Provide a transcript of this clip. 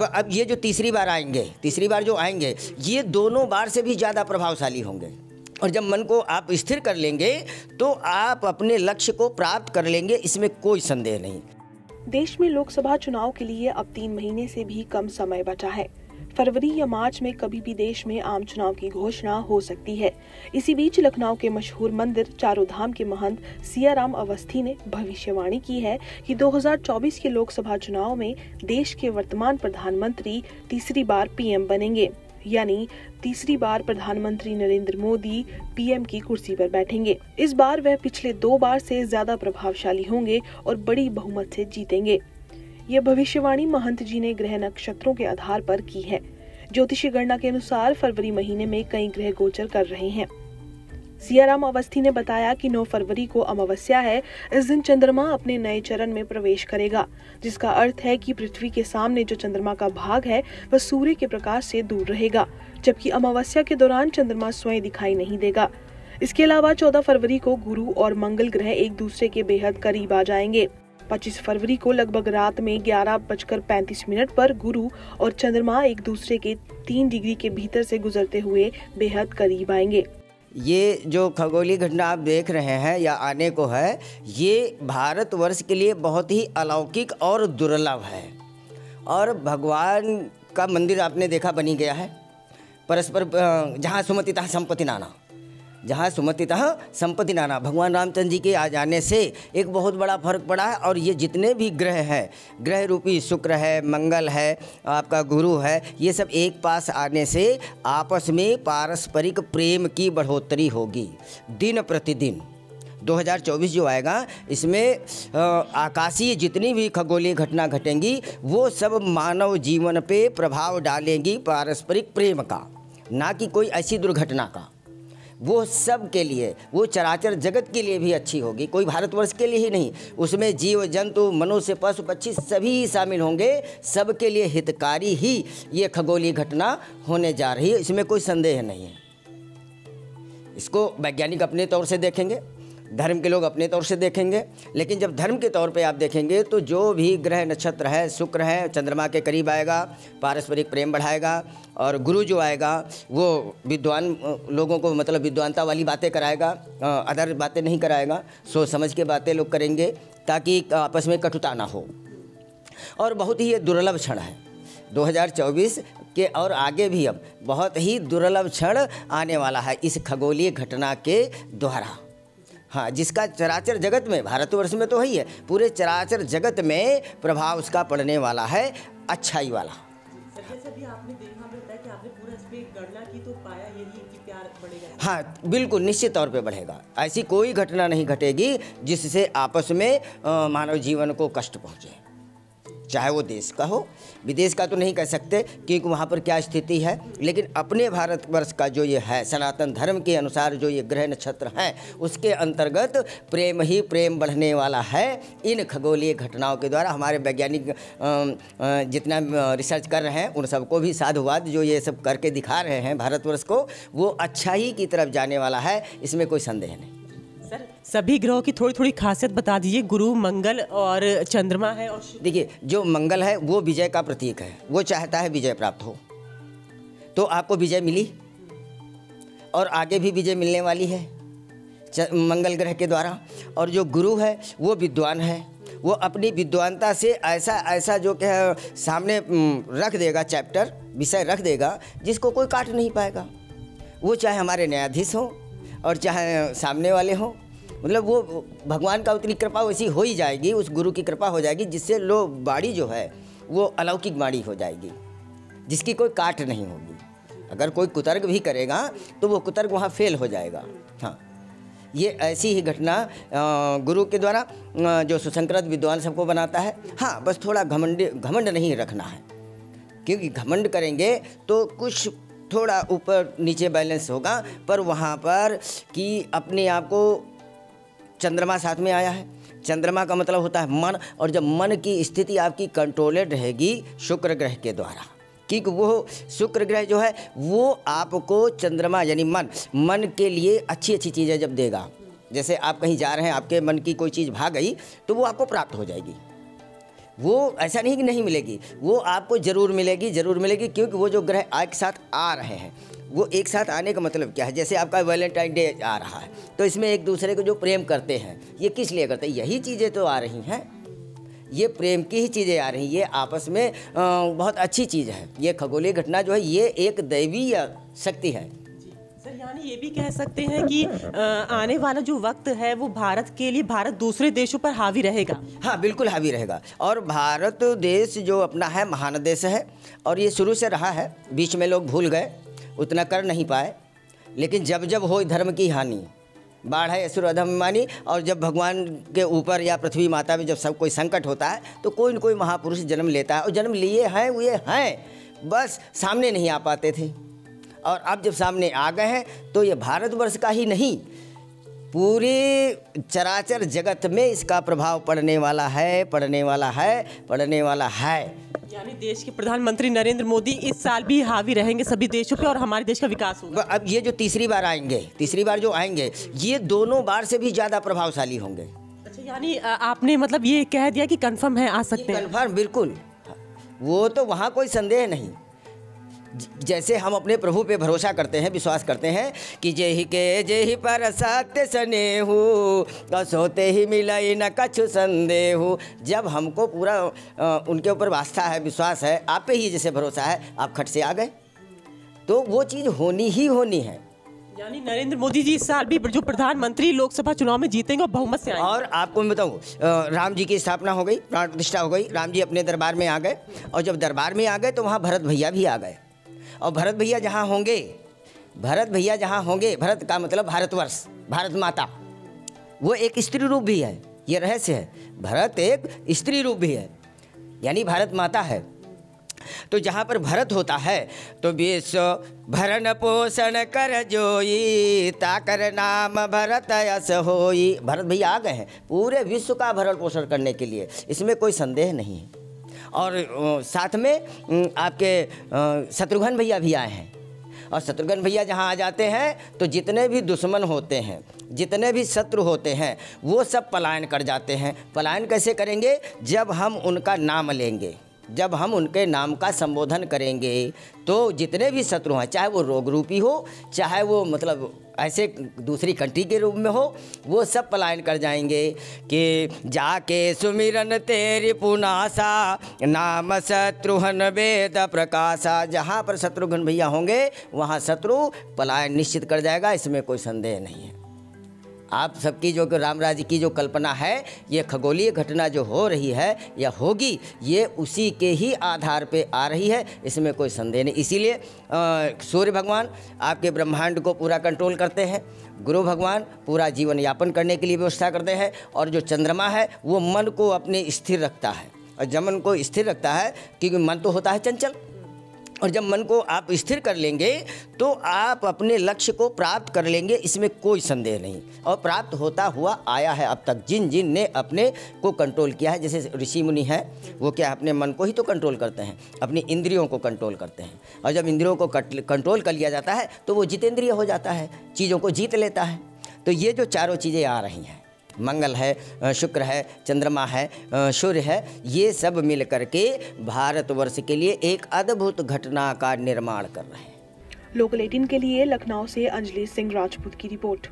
अब ये जो तीसरी बार जो आएंगे, ये दोनों बार से भी ज़्यादा प्रभावशाली होंगे। और जब मन को आप स्थिर कर लेंगे तो आप अपने लक्ष्य को प्राप्त कर लेंगे, इसमें कोई संदेह नहीं। देश में लोकसभा चुनाव के लिए अब 3 महीने से भी कम समय बचा है। फरवरी या मार्च में कभी भी देश में आम चुनाव की घोषणा हो सकती है। इसी बीच लखनऊ के मशहूर मंदिर चारों धाम के महंत सियाराम अवस्थी ने भविष्यवाणी की है कि 2024 के लोकसभा चुनाव में देश के वर्तमान प्रधानमंत्री तीसरी बार पीएम बनेंगे, यानी तीसरी बार प्रधानमंत्री नरेंद्र मोदी पीएम की कुर्सी पर बैठेंगे। इस बार वह पिछले 2 बार से ज्यादा प्रभावशाली होंगे और बड़ी बहुमत से जीतेंगे। ये भविष्यवाणी महंत जी ने ग्रह नक्षत्रों के आधार पर की है। ज्योतिषी गणना के अनुसार फरवरी महीने में कई ग्रह गोचर कर रहे हैं। सियाराम अवस्थी ने बताया कि 9 फरवरी को अमावस्या है। इस दिन चंद्रमा अपने नए चरण में प्रवेश करेगा, जिसका अर्थ है कि पृथ्वी के सामने जो चंद्रमा का भाग है वह सूर्य के प्रकाश से दूर रहेगा, जबकि अमावस्या के दौरान चंद्रमा स्वयं दिखाई नहीं देगा। इसके अलावा 14 फरवरी को गुरु और मंगल ग्रह एक दूसरे के बेहद करीब आ जाएंगे। 25 फरवरी को लगभग रात में 11:35 पर गुरु और चंद्रमा एक दूसरे के 3 डिग्री के भीतर से गुजरते हुए बेहद करीब आएंगे। ये जो खगोलीय घटना आप देख रहे हैं या आने को है, ये भारतवर्ष के लिए बहुत ही अलौकिक और दुर्लभ है। और भगवान का मंदिर आपने देखा बनी गया है। परस्पर जहाँ सुमतितः संपत्ति नाना, जहाँ सुमतितः संपत्ति नाना, भगवान रामचंद्र जी के आ जाने से एक बहुत बड़ा फर्क पड़ा है। और ये जितने भी ग्रह हैं, ग्रह रूपी शुक्र है, मंगल है, आपका गुरु है, ये सब एक पास आने से आपस में पारस्परिक प्रेम की बढ़ोतरी होगी दिन प्रतिदिन। 2024 जो आएगा, इसमें आकाशीय जितनी भी खगोलीय घटना घटेंगी वो सब मानव जीवन पे प्रभाव डालेंगी पारस्परिक प्रेम का, ना कि कोई ऐसी दुर्घटना का। वो सब के लिए, वो चराचर जगत के लिए भी अच्छी होगी, कोई भारतवर्ष के लिए ही नहीं। उसमें जीव जंतु, मनुष्य, पशु पक्षी सभी शामिल होंगे। सबके लिए हितकारी ही ये खगोलीय घटना होने जा रही है, इसमें कोई संदेह नहीं है। इसको वैज्ञानिक अपने तौर से देखेंगे, धर्म के लोग अपने तौर से देखेंगे, लेकिन जब धर्म के तौर पे आप देखेंगे तो जो भी ग्रह नक्षत्र है, शुक्र है, चंद्रमा के करीब आएगा, पारस्परिक प्रेम बढ़ाएगा। और गुरु जो आएगा वो विद्वान लोगों को, मतलब विद्वानता वाली बातें कराएगा, अदर बातें नहीं कराएगा। सोच समझ के बातें लोग करेंगे ताकि आपस में कटुता ना हो। और बहुत ही ये दुर्लभ क्षण है 2024 के, और आगे भी अब बहुत ही दुर्लभ क्षण आने वाला है इस खगोलीय घटना के द्वारा। हाँ, जिसका चराचर जगत में, भारतवर्ष में तो है ही है, पूरे चराचर जगत में प्रभाव उसका पड़ने वाला है, अच्छाई वाला। जैसे भी आपने देखा, बताया कि आपने पूरा इस पे गणना की तो पाया यही कि प्यार बढ़ेगा। हाँ, बिल्कुल निश्चित तौर पे बढ़ेगा। ऐसी कोई घटना नहीं घटेगी जिससे आपस में मानव जीवन को कष्ट पहुँचे, चाहे वो देश का हो, विदेश का तो नहीं कह सकते क्योंकि वहाँ पर क्या स्थिति है, लेकिन अपने भारतवर्ष का जो ये है, सनातन धर्म के अनुसार जो ये ग्रह नक्षत्र हैं, उसके अंतर्गत प्रेम ही प्रेम बढ़ने वाला है इन खगोलीय घटनाओं के द्वारा। हमारे वैज्ञानिक जितना रिसर्च कर रहे हैं, उन सबको भी साधुवाद जो ये सब करके दिखा रहे हैं भारतवर्ष को, वो अच्छाई की तरफ जाने वाला है, इसमें कोई संदेह नहीं। सर, सभी ग्रहों की थोड़ी थोड़ी खासियत बता दीजिए। गुरु, मंगल और चंद्रमा है। और देखिए, जो मंगल है वो विजय का प्रतीक है, वो चाहता है विजय प्राप्त हो, तो आपको विजय मिली और आगे भी विजय मिलने वाली है मंगल ग्रह के द्वारा। और जो गुरु है वो विद्वान है, वो अपनी विद्वानता से ऐसा ऐसा जो क्या सामने रख देगा, चैप्टर विषय रख देगा जिसको कोई काट नहीं पाएगा। वो चाहे हमारे न्यायाधीश हों और चाहे सामने वाले हों, मतलब वो भगवान का उतनी कृपा वैसी हो ही जाएगी, उस गुरु की कृपा हो जाएगी जिससे वाणी जो है वो अलौकिक वाणी हो जाएगी, जिसकी कोई काट नहीं होगी। अगर कोई कुतर्क भी करेगा तो वो कुतर्क वहाँ फेल हो जाएगा। हाँ, ये ऐसी ही घटना गुरु के द्वारा जो सुसंस्कृत विद्वान सबको बनाता है। हाँ, बस थोड़ा घमंड नहीं रखना है, क्योंकि घमंड करेंगे तो कुछ थोड़ा ऊपर नीचे बैलेंस होगा। पर वहाँ पर कि अपने आप को चंद्रमा साथ में आया है, चंद्रमा का मतलब होता है मन, और जब मन की स्थिति आपकी कंट्रोलेड रहेगी शुक्र ग्रह के द्वारा, क्योंकि वो शुक्र ग्रह जो है वो आपको चंद्रमा यानी मन के लिए अच्छी अच्छी चीज़ें जब देगा, जैसे आप कहीं जा रहे हैं, आपके मन की कोई चीज़ भाग गई तो वो आपको प्राप्त हो जाएगी। वो ऐसा नहीं कि नहीं मिलेगी, वो आपको ज़रूर मिलेगी, ज़रूर मिलेगी, क्योंकि वो जो ग्रह एक साथ आ रहे हैं, वो एक साथ आने का मतलब क्या है, जैसे आपका वैलेंटाइन डे आ रहा है, तो इसमें एक दूसरे को जो प्रेम करते हैं, ये किस लिए करते हैं, यही चीज़ें तो आ रही हैं, ये प्रेम की ही चीज़ें आ रही हैं, ये आपस में बहुत अच्छी चीज़ है। ये खगोलीय घटना जो है ये एक दैवीय शक्ति है। सर यानी ये भी कह सकते हैं कि आने वाला जो वक्त है वो भारत के लिए, भारत दूसरे देशों पर हावी रहेगा। हाँ बिल्कुल हावी रहेगा। और भारत देश जो अपना है महान देश है, और ये शुरू से रहा है, बीच में लोग भूल गए, उतना कर नहीं पाए, लेकिन जब जब हो धर्म की हानि, बाढ़ है असुर अधर्मानी, और जब भगवान के ऊपर या पृथ्वी माता में जब सब कोई संकट होता है तो कोई न कोई महापुरुष जन्म लेता है, और जन्म लिए हैं वो ये हैं, बस सामने नहीं आ पाते थे, और अब जब सामने आ गए हैं तो ये भारतवर्ष का ही नहीं, पूरे चराचर जगत में इसका प्रभाव पड़ने वाला है, पड़ने वाला है, पड़ने वाला है। यानी देश के प्रधानमंत्री नरेंद्र मोदी इस साल भी हावी रहेंगे सभी देशों पे, और हमारे देश का विकास होगा। अब ये जो तीसरी बार आएंगे, तीसरी बार जो आएंगे, ये दोनों बार से भी ज़्यादा प्रभावशाली होंगे। अच्छा यानी आपने मतलब ये कह दिया कि कंफर्म है, आ सकते हैं? कंफर्म बिल्कुल, वो तो वहाँ कोई संदेह नहीं। जैसे हम अपने प्रभु पे भरोसा करते हैं, विश्वास करते हैं कि जेहि के जेहि पर सत्य स्नेहु, सोते ही मिलई न कछु संदेहु। जब हमको पूरा उनके ऊपर आस्था है, विश्वास है, आप पे ही जैसे भरोसा है, आप खट से आ गए, तो वो चीज़ होनी ही होनी है। यानी नरेंद्र मोदी जी इस साल भी जो प्रधानमंत्री लोकसभा चुनाव में जीतेंगे और बहुमत से आएंगे। और आपको मैं बताऊँ, राम जी की स्थापना हो गई, प्राण प्रतिष्ठा हो गई, राम जी अपने दरबार में आ गए, और जब दरबार में आ गए तो वहाँ भरत भैया भी आ गए, और भरत भैया जहाँ होंगे, भरत भैया जहाँ होंगे, भरत का मतलब भारतवर्ष, भारत माता, वो एक स्त्री रूप भी है, ये रहस्य है, भरत एक स्त्री रूप भी है, यानी भारत माता है। तो जहाँ पर भरत होता है तो विश्व भरण पोषण कर जोई, ताकर नाम भरत यस होई। भरत भैया आ गए हैं पूरे विश्व का भरण पोषण करने के लिए, इसमें कोई संदेह नहीं है। और साथ में आपके शत्रुघ्न भैया भी आए हैं, और शत्रुघ्न भैया जहाँ आ जाते हैं तो जितने भी दुश्मन होते हैं, जितने भी शत्रु होते हैं, वो सब पलायन कर जाते हैं। पलायन कैसे करेंगे? जब हम उनका नाम लेंगे, जब हम उनके नाम का संबोधन करेंगे, तो जितने भी शत्रु हैं, चाहे वो रोग रूपी हो, चाहे वो मतलब ऐसे दूसरी कंट्री के रूप में हो, वो सब पलायन कर जाएंगे। कि जाके सुमिरन तेरी पुनासा, नाम शत्रुघ्न वेद प्रकाशा। जहाँ पर शत्रुघ्न भैया होंगे वहाँ शत्रु पलायन निश्चित कर जाएगा, इसमें कोई संदेह नहीं है। आप सबकी जो राम राज्य की जो कल्पना है, ये खगोलीय घटना जो हो रही है या होगी, ये उसी के ही आधार पे आ रही है, इसमें कोई संदेह नहीं। इसीलिए सूर्य भगवान आपके ब्रह्मांड को पूरा कंट्रोल करते हैं, गुरु भगवान पूरा जीवन यापन करने के लिए व्यवस्था करते हैं, और जो चंद्रमा है वो मन को अपने स्थिर रखता है। और जब मन को स्थिर रखता है, क्योंकि मन तो होता है चंचल, और जब मन को आप स्थिर कर लेंगे तो आप अपने लक्ष्य को प्राप्त कर लेंगे, इसमें कोई संदेह नहीं। और प्राप्त होता हुआ आया है अब तक, जिन जिन ने अपने को कंट्रोल किया है, जैसे ऋषि मुनि हैं, वो क्या अपने मन को ही तो कंट्रोल करते हैं, अपनी इंद्रियों को कंट्रोल करते हैं। और जब इंद्रियों को कंट्रोल कर लिया जाता है तो वो जितेंद्रिय हो जाता है, चीज़ों को जीत लेता है। तो ये जो चारों चीज़ें आ रही हैं, मंगल है, शुक्र है, चंद्रमा है, सूर्य है, ये सब मिल करके भारतवर्ष के लिए एक अद्भुत घटना का निर्माण कर रहे हैं। लोकल 18 के लिए लखनऊ से अंजलि सिंह राजपूत की रिपोर्ट।